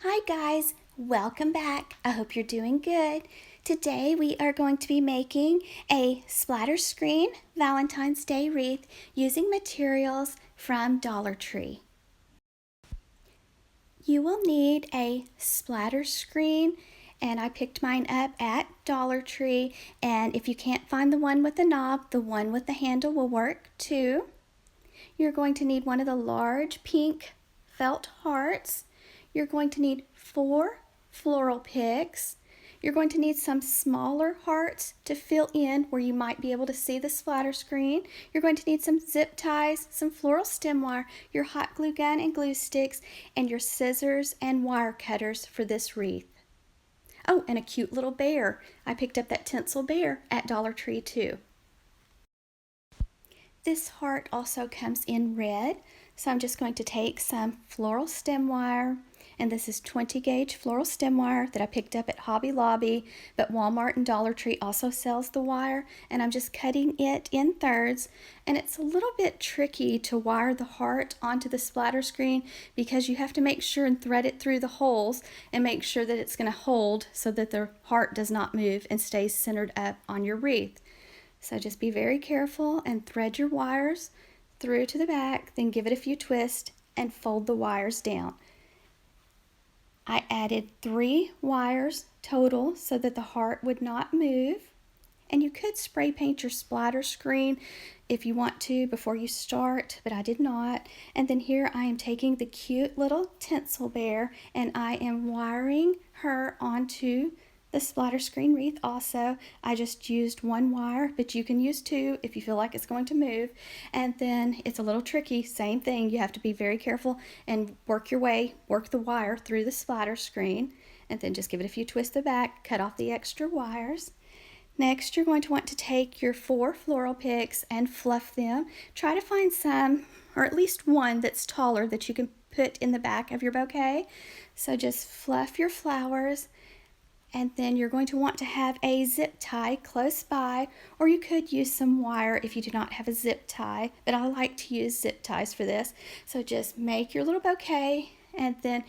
Hi guys, welcome back. I hope you're doing good. Today we are going to be making a splatter screen Valentine's Day wreath using materials from Dollar Tree. You will need a splatter screen, and I picked mine up at Dollar Tree, and if you can't find the one with the knob, the one with the handle will work too. You're going to need one of the large pink felt hearts. You're going to need 4 floral picks. You're going to need some smaller hearts to fill in where you might be able to see the splatter screen. You're going to need some zip ties, some floral stem wire, your hot glue gun and glue sticks, and your scissors and wire cutters for this wreath. Oh, and a cute little bear. I picked up that tinsel bear at Dollar Tree too. This heart also comes in red, so I'm just going to take some floral stem wire, and this is 20 gauge floral stem wire that I picked up at Hobby Lobby, but Walmart and Dollar Tree also sells the wire, and I'm just cutting it in thirds. And it's a little bit tricky to wire the heart onto the splatter screen because you have to make sure and thread it through the holes and make sure that it's going to hold so that the heart does not move and stays centered up on your wreath. So just be very careful and thread your wires through to the back, then give it a few twists and fold the wires down. I added 3 wires total so that the heart would not move. And you could spray paint your splatter screen if you want to before you start, but I did not. And then here I am taking the cute little tinsel bear and I am wiring her onto the splatter screen wreath also. I just used 1 wire, but you can use 2 if you feel like it's going to move. And then it's a little tricky, same thing. You have to be very careful and work the wire through the splatter screen, and then just give it a few twists at the back, cut off the extra wires. Next, you're going to want to take your 4 floral picks and fluff them. Try to find some, or at least one that's taller that you can put in the back of your bouquet. So just fluff your flowers. And then you're going to want to have a zip tie close by, or you could use some wire if you do not have a zip tie, but I like to use zip ties for this. So just make your little bouquet and then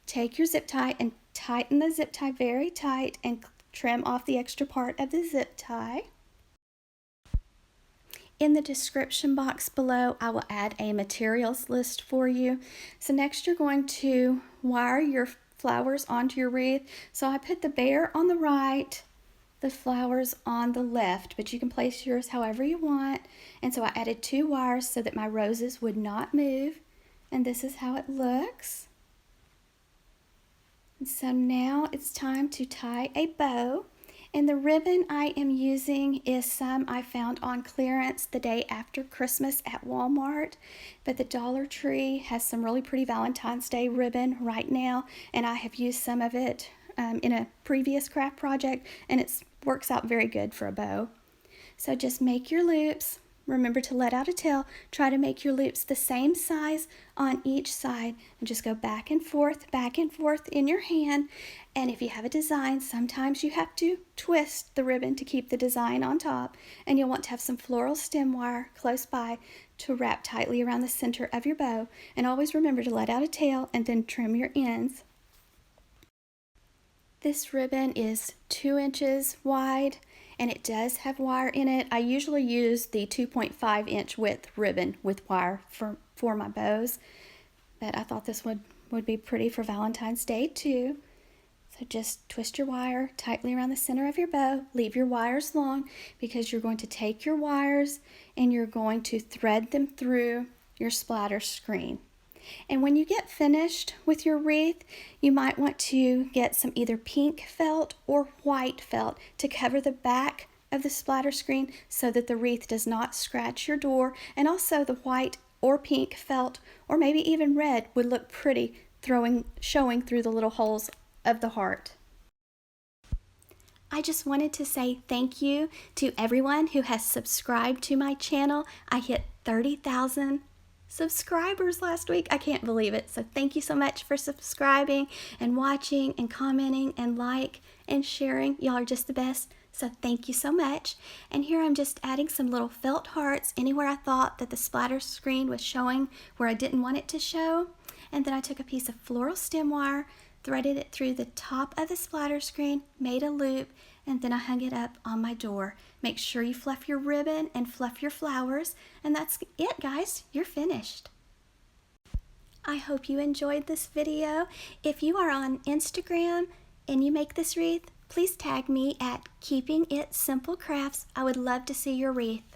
take your zip tie and tighten the zip tie very tight and trim off the extra part of the zip tie. In the description box below, I will add a materials list for you. So next you're going to wire your flowers onto your wreath. So I put the bear on the right, the flowers on the left, but you can place yours however you want. And so I added 2 wires so that my roses would not move. And this is how it looks. And so now it's time to tie a bow. And the ribbon I am using is some I found on clearance the day after Christmas at Walmart. But the Dollar Tree has some really pretty Valentine's Day ribbon right now. And I have used some of it in a previous craft project. And it works out very good for a bow. So just make your loops. Remember to let out a tail. Try to make your loops the same size on each side and just go back and forth in your hand. And if you have a design, sometimes you have to twist the ribbon to keep the design on top. And you'll want to have some floral stem wire close by to wrap tightly around the center of your bow. And always remember to let out a tail and then trim your ends. This ribbon is 2 inches wide and it does have wire in it. I usually use the 2.5 inch width ribbon with wire for my bows, but I thought this would be pretty for Valentine's Day too. So just twist your wire tightly around the center of your bow. Leave your wires long because you're going to take your wires and you're going to thread them through your splatter screen. And when you get finished with your wreath, you might want to get some either pink felt or white felt to cover the back of the splatter screen so that the wreath does not scratch your door. And also the white or pink felt, or maybe even red, would look pretty showing through the little holes of the heart. I just wanted to say thank you to everyone who has subscribed to my channel. I hit 30,000 subscribers last week. I can't believe it. So thank you so much for subscribing and watching and commenting and like and sharing. Y'all are just the best. So thank you so much. And here I'm just adding some little felt hearts anywhere I thought that the splatter screen was showing where I didn't want it to show. And then I took a piece of floral stem wire, threaded it through the top of the splatter screen, made a loop, and then I hung it up on my door. Make sure you fluff your ribbon and fluff your flowers, and that's it, guys. You're finished. I hope you enjoyed this video. If you are on Instagram and you make this wreath, please tag me at Keeping It Simple Crafts. I would love to see your wreath.